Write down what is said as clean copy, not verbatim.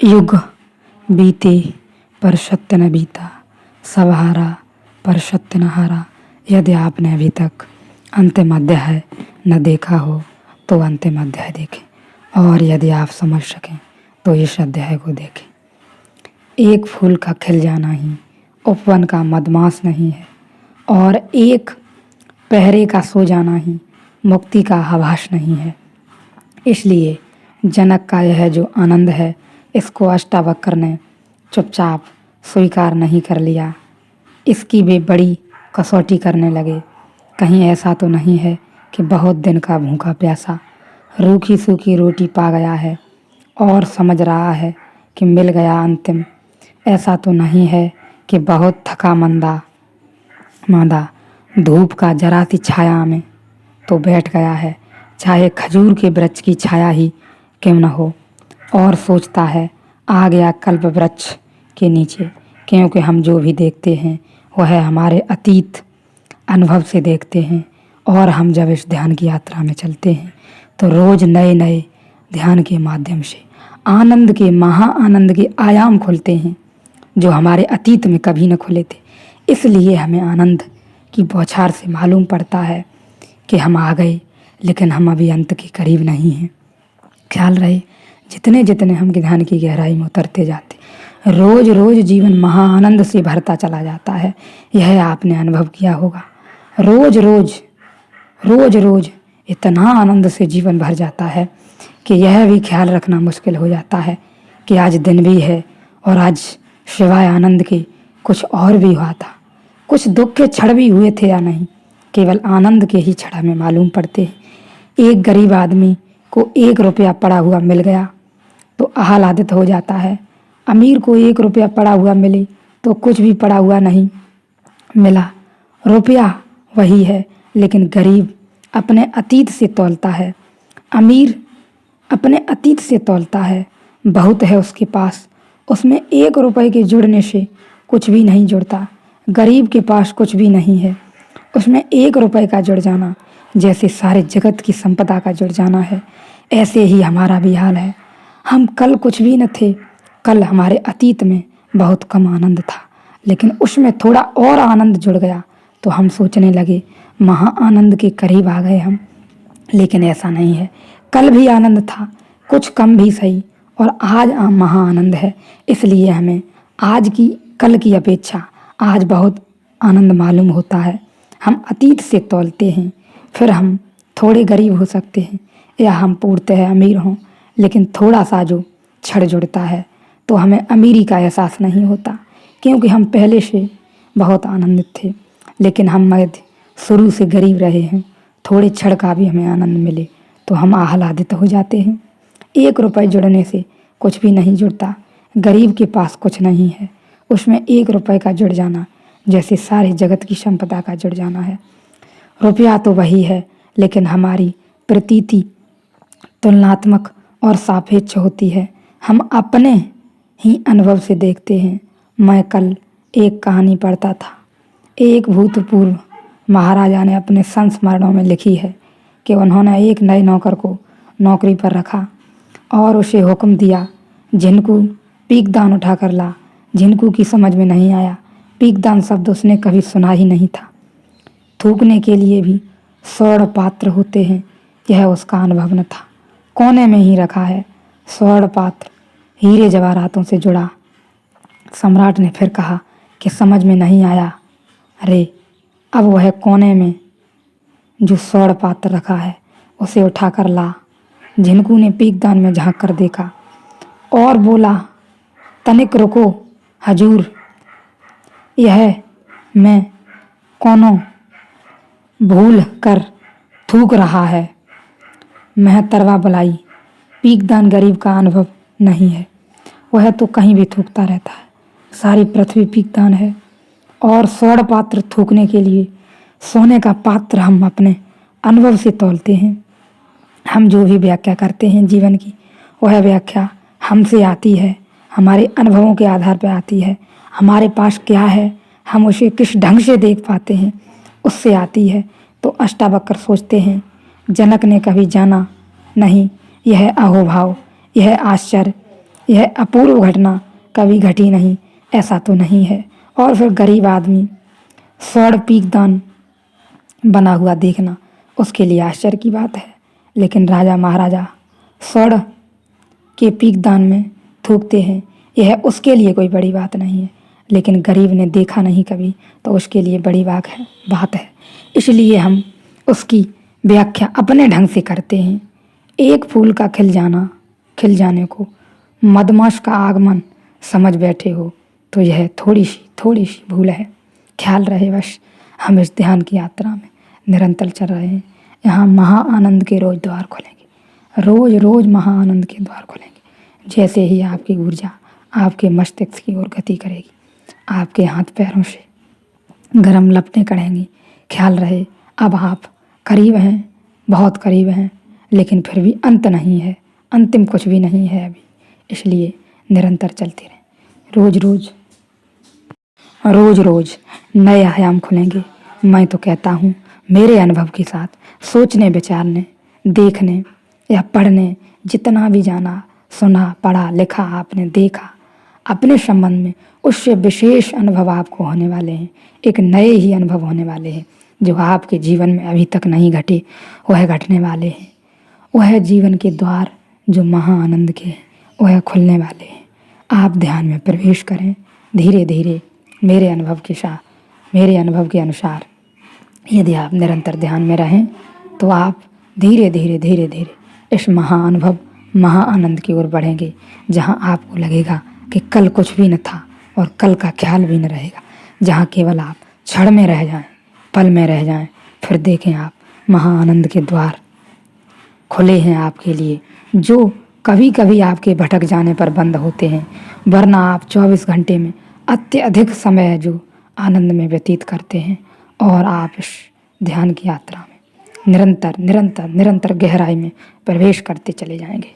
युग बीते पर सत्य न बीता, सब हारा पर सत्य न हारा। यदि आपने अभी तक अंतिम अध्याय न देखा हो तो अंतिम अध्याय देखें, और यदि आप समझ सकें तो इस अध्याय को देखें। एक फूल का खिल जाना ही उपवन का मदमाश नहीं है, और एक पहरे का सो जाना ही मुक्ति का आभास नहीं है। इसलिए जनक का यह जो आनंद है, इसको अष्टावक्र ने चुपचाप स्वीकार नहीं कर लिया। इसकी वे बड़ी कसौटी करने लगे। कहीं ऐसा तो नहीं है कि बहुत दिन का भूखा प्यासा रूखी सूखी रोटी पा गया है और समझ रहा है कि मिल गया अंतिम। ऐसा तो नहीं है कि बहुत थका मांदा धूप का जरा सी छाया में तो बैठ गया है, चाहे खजूर के वृक्ष की छाया ही क्यों न हो, और सोचता है आ गया कल्प वृक्ष के नीचे। क्योंकि हम जो भी देखते हैं वह हमारे अतीत अनुभव से देखते हैं, और हम जब इस ध्यान की यात्रा में चलते हैं तो रोज नए नए ध्यान के माध्यम से आनंद के महा आनंद के आयाम खुलते हैं जो हमारे अतीत में कभी न खुले थे। इसलिए हमें आनंद की बौछार से मालूम पड़ता है कि हम आ गए, लेकिन हम अभी अंत के करीब नहीं हैं। ख्याल रहे, जितने जितने हम ध्यान की गहराई में उतरते जाते, रोज रोज जीवन महा आनंद से भरता चला जाता है। यह आपने अनुभव किया होगा। रोज रोज इतना आनंद से जीवन भर जाता है कि यह भी ख्याल रखना मुश्किल हो जाता है कि आज दिन भी है, और आज सिवाय आनंद के कुछ और भी हुआ था। कुछ दुख के क्षण भी हुए थे या नहीं, केवल आनंद के ही क्षण हमें मालूम पड़ते हैं। एक गरीब आदमी को 1 रुपया पड़ा हुआ मिल गया तो आह्लादित हो जाता है। अमीर को 1 रुपया पड़ा हुआ मिले तो कुछ भी पड़ा हुआ नहीं मिला। रुपया वही है, लेकिन गरीब अपने अतीत से तौलता है, अमीर अपने अतीत से तौलता है। बहुत है उसके पास, उसमें 1 रुपये के जुड़ने से कुछ भी नहीं जुड़ता। गरीब के पास कुछ भी नहीं है, उसमें 1 रुपये का जुड़ जाना जैसे सारे जगत की संपदा का जुड़ जाना है। ऐसे ही हमारा भी हाल है। हम कल कुछ भी न थे, कल हमारे अतीत में बहुत कम आनंद था, लेकिन उसमें थोड़ा और आनंद जुड़ गया तो हम सोचने लगे महा आनंद के करीब आ गए हम। लेकिन ऐसा नहीं है, कल भी आनंद था, कुछ कम भी सही, और आज महा आनंद है। इसलिए हमें आज की कल की अपेक्षा आज बहुत आनंद मालूम होता है। हम अतीत से तौलते हैं, फिर हम थोड़े गरीब हो सकते हैं या हम पूर्णतः अमीर हों, लेकिन थोड़ा सा जो क्षण जुड़ता है तो हमें अमीरी का एहसास नहीं होता, क्योंकि हम पहले से बहुत आनंदित थे। लेकिन हम मध्य शुरू से गरीब रहे हैं, थोड़े क्षण का भी हमें आनंद मिले तो हम आह्लादित हो जाते हैं। 1 रुपये जुड़ने से कुछ भी नहीं जुड़ता। गरीब के पास कुछ नहीं है, उसमें 1 रुपये का जुड़ जाना जैसे सारे जगत की संपदा का जुड़ जाना है। रुपया तो वही है, लेकिन हमारी प्रतीति तुलनात्मक और सापेक्ष होती है। हम अपने ही अनुभव से देखते हैं। मैं कल एक कहानी पढ़ता था। एक भूतपूर्व महाराजा ने अपने संस्मरणों में लिखी है कि उन्होंने एक नए नौकर को नौकरी पर रखा और उसे हुक्म दिया, झिनकू पीकदान उठा कर ला। झिनकू की समझ में नहीं आया। पीकदान शब्द उसने कभी सुना ही नहीं था। थूकने के लिए भी स्वर्ण पात्र होते हैं, यह उसका अनुभव न था। कोने में ही रखा है स्वर्ण पात्र, हीरे जवाहरातों से जुड़ा। सम्राट ने फिर कहा कि समझ में नहीं आया। अरे, अब वह कोने में जो स्वर्ण पात्र रखा है उसे उठा कर ला। झिनकू ने पीकदान में झांक कर देखा और बोला, तनिक रुको हजूर, यह मैं कोनो भूल कर थूक रहा है। महतरवा बुलाई। पीकदान गरीब का अनुभव नहीं है, वह तो कहीं भी थूकता रहता है। सारी पृथ्वी पीकदान है, और स्वर्ण पात्र थूकने के लिए सोने का पात्र हम अपने अनुभव से तौलते हैं। हम जो भी व्याख्या करते हैं जीवन की, वह व्याख्या हमसे आती है, हमारे अनुभवों के आधार पर आती है। हमारे पास क्या है, हम उसे किस ढंग से देख पाते हैं, उससे आती है। तो अष्टावक्र सोचते हैं, जनक ने कभी जाना नहीं यह अहोभाव, यह आश्चर्य, यह अपूर्व घटना कभी घटी नहीं, ऐसा तो नहीं है। और फिर गरीब आदमी स्वर्ण पीकदान बना हुआ देखना उसके लिए आश्चर्य की बात है, लेकिन राजा महाराजा स्वर्ण के पीकदान में थूकते हैं, यह उसके लिए कोई बड़ी बात नहीं है। लेकिन गरीब ने देखा नहीं कभी, तो उसके लिए बड़ी बात है। इसलिए हम उसकी व्याख्या अपने ढंग से करते हैं। एक फूल का खिल जाने को मधमाश का आगमन समझ बैठे हो तो यह थोड़ी सी भूल है। ख्याल रहे बस हम इस ध्यान की यात्रा में निरंतर चल रहे हैं। यहाँ महाआनंद के रोज द्वार खुलेंगे, रोज रोज महाआनंद के द्वार खुलेंगे। जैसे ही आपकी ऊर्जा आपके मस्तिष्क की ओर गति करेगी, आपके हाथ पैरों से गर्म लपटें कढ़ेंगी। ख्याल रहे अब आप करीब हैं, बहुत करीब हैं, लेकिन फिर भी अंत नहीं है, अंतिम कुछ भी नहीं है अभी। इसलिए निरंतर चलते रहें। रोज रोज नए आयाम खुलेंगे। मैं तो कहता हूँ मेरे अनुभव के साथ सोचने विचारने देखने या पढ़ने जितना भी जाना सुना पढ़ा लिखा आपने देखा अपने संबंध में, उससे विशेष अनुभव आपको होने वाले हैं। एक नए ही अनुभव होने वाले हैं जो आपके जीवन में अभी तक नहीं घटे, वह घटने वाले हैं। वह जीवन के द्वार जो महाआनंद के हैं वह खुलने वाले हैं। आप ध्यान में प्रवेश करें धीरे धीरे। मेरे अनुभव के अनुसार यदि आप निरंतर ध्यान में रहें तो आप धीरे धीरे इस महाआनंद की ओर बढ़ेंगे, जहाँ आपको लगेगा कि कल कुछ भी न था और कल का ख्याल भी न रहेगा। जहाँ केवल आप क्षण में रह जाएं, पल में रह जाएं, फिर देखें आप महाआनंद के द्वार खुले हैं आपके लिए, जो कभी कभी आपके भटक जाने पर बंद होते हैं, वरना आप 24 घंटे में अत्यधिक समय जो आनंद में व्यतीत करते हैं। और आप इस ध्यान की यात्रा में निरंतर गहराई में प्रवेश करते चले जाएंगे।